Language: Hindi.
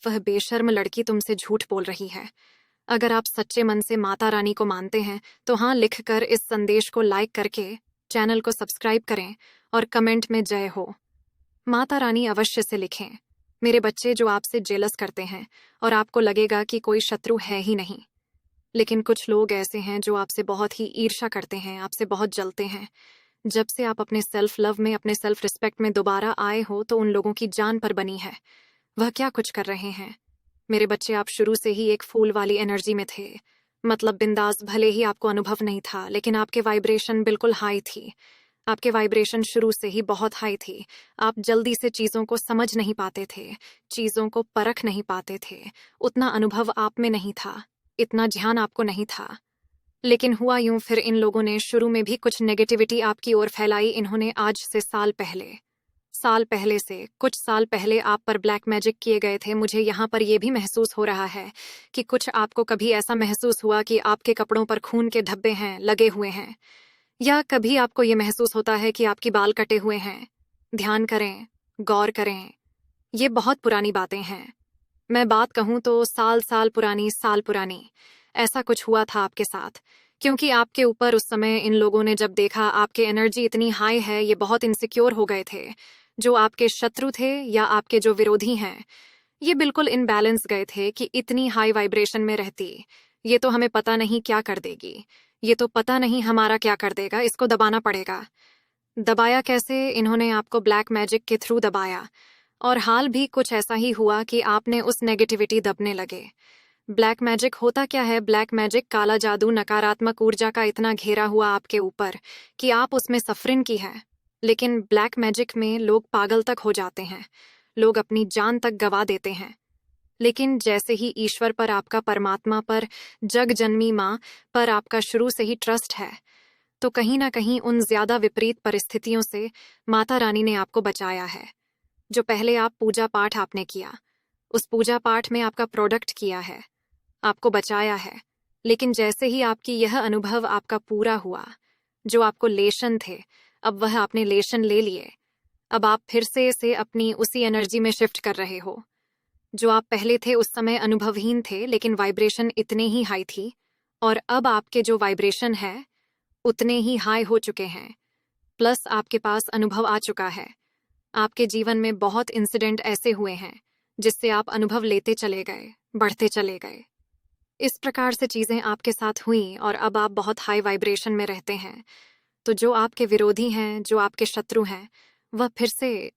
वह बेशर्म लड़की तुमसे झूठ बोल रही है। अगर आप सच्चे मन से माता रानी को मानते हैं तो हाँ लिखकर इस संदेश को लाइक करके चैनल को सब्सक्राइब करें और कमेंट में जय हो। माता रानी अवश्य से लिखें। मेरे बच्चे जो आपसे जेलस करते हैं और आपको लगेगा कि कोई शत्रु है ही नहीं, लेकिन कुछ लोग ऐसे हैं जो आपसे बहुत ही ईर्ष्या करते हैं, आपसे बहुत जलते हैं। जब से आप अपने सेल्फ लव में, अपने सेल्फ रिस्पेक्ट में दोबारा आए हो तो उन लोगों की जान पर बनी है। वह क्या कुछ कर रहे हैं। मेरे बच्चे, आप शुरू से ही एक फूल वाली एनर्जी में थे, मतलब बिंदास। भले ही आपको अनुभव नहीं था, लेकिन आपके वाइब्रेशन बिल्कुल हाई थी। आपके वाइब्रेशन शुरू से ही बहुत हाई थी। आप जल्दी से चीज़ों को समझ नहीं पाते थे, चीज़ों को परख नहीं पाते थे। उतना अनुभव आप में नहीं था, इतना ध्यान आपको नहीं था। लेकिन हुआ यूं, फिर इन लोगों ने शुरू में भी कुछ नेगेटिविटी आपकी ओर फैलाई। इन्होंने आज से साल पहले से कुछ साल पहले आप पर ब्लैक मैजिक किए गए थे। मुझे यहाँ पर यह भी महसूस हो रहा है कि कुछ आपको कभी ऐसा महसूस हुआ कि आपके कपड़ों पर खून के धब्बे हैं, लगे हुए हैं, या कभी आपको ये महसूस होता है कि आपकी बाल कटे हुए हैं। ध्यान करें, गौर करें, ये बहुत पुरानी बातें हैं। मैं बात कहूँ तो साल पुरानी ऐसा कुछ हुआ था आपके साथ, क्योंकि आपके ऊपर उस समय इन लोगों ने जब देखा आपके एनर्जी इतनी हाई है, ये बहुत इनसिक्योर हो गए थे। जो आपके शत्रु थे या आपके जो विरोधी हैं, ये बिल्कुल इनबैलेंस गए थे कि इतनी हाई वाइब्रेशन में रहती, ये तो हमें पता नहीं क्या कर देगी, ये तो पता नहीं हमारा क्या कर देगा, इसको दबाना पड़ेगा। दबाया कैसे? इन्होंने आपको ब्लैक मैजिक के थ्रू दबाया, और हाल भी कुछ ऐसा ही हुआ कि आपने उस नेगेटिविटी दबने लगे। ब्लैक मैजिक होता क्या है? ब्लैक मैजिक काला जादू, नकारात्मक ऊर्जा का इतना घेरा हुआ आपके ऊपर कि आप उसमें सफरिन की है। लेकिन ब्लैक मैजिक में लोग पागल तक हो जाते हैं, लोग अपनी जान तक गवा देते हैं। लेकिन जैसे ही ईश्वर पर आपका, परमात्मा पर, जग जननी माँ पर आपका शुरू से ही ट्रस्ट है, तो कहीं ना कहीं उन ज्यादा विपरीत परिस्थितियों से माता रानी ने आपको बचाया है। जो पहले आप पूजा पाठ आपने किया, उस पूजा पाठ में आपका प्रोडक्ट किया है, आपको बचाया है। लेकिन जैसे ही आपकी यह अनुभव आपका पूरा हुआ, जो आपको लेशन थे, अब वह आपने लेशन ले लिए। अब आप फिर से अपनी उसी एनर्जी में शिफ्ट कर रहे हो। जो आप पहले थे उस समय अनुभवहीन थे, लेकिन वाइब्रेशन इतने ही हाई थी, और अब आपके जो वाइब्रेशन है उतने ही हाई हो चुके हैं। प्लस आपके पास अनुभव आ चुका है। आपके जीवन में बहुत इंसिडेंट ऐसे हुए हैं जिससे आप अनुभव लेते चले गए, बढ़ते चले गए। इस प्रकार से चीज़ें आपके साथ हुई और अब आप बहुत हाई वाइब्रेशन में रहते हैं। तो जो आपके विरोधी हैं, जो आपके शत्रु हैं, वह फिर से